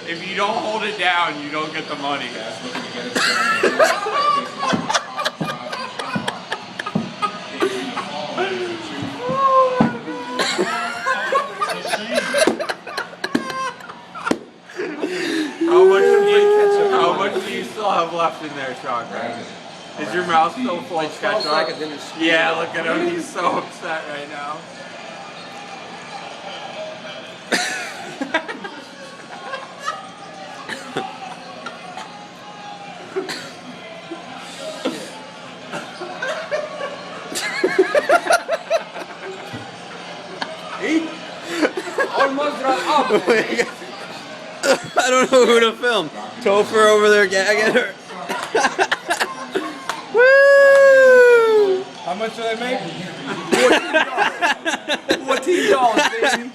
If you don't hold it down, you don't get the money. How much do you still have left in there, Sean? Is your mouth still full of ketchup? Yeah, look at him. He's so upset right now. Almost dropped up. I don't know who to film. Topher over there gagging her. Woo! How much do they make? $14, baby.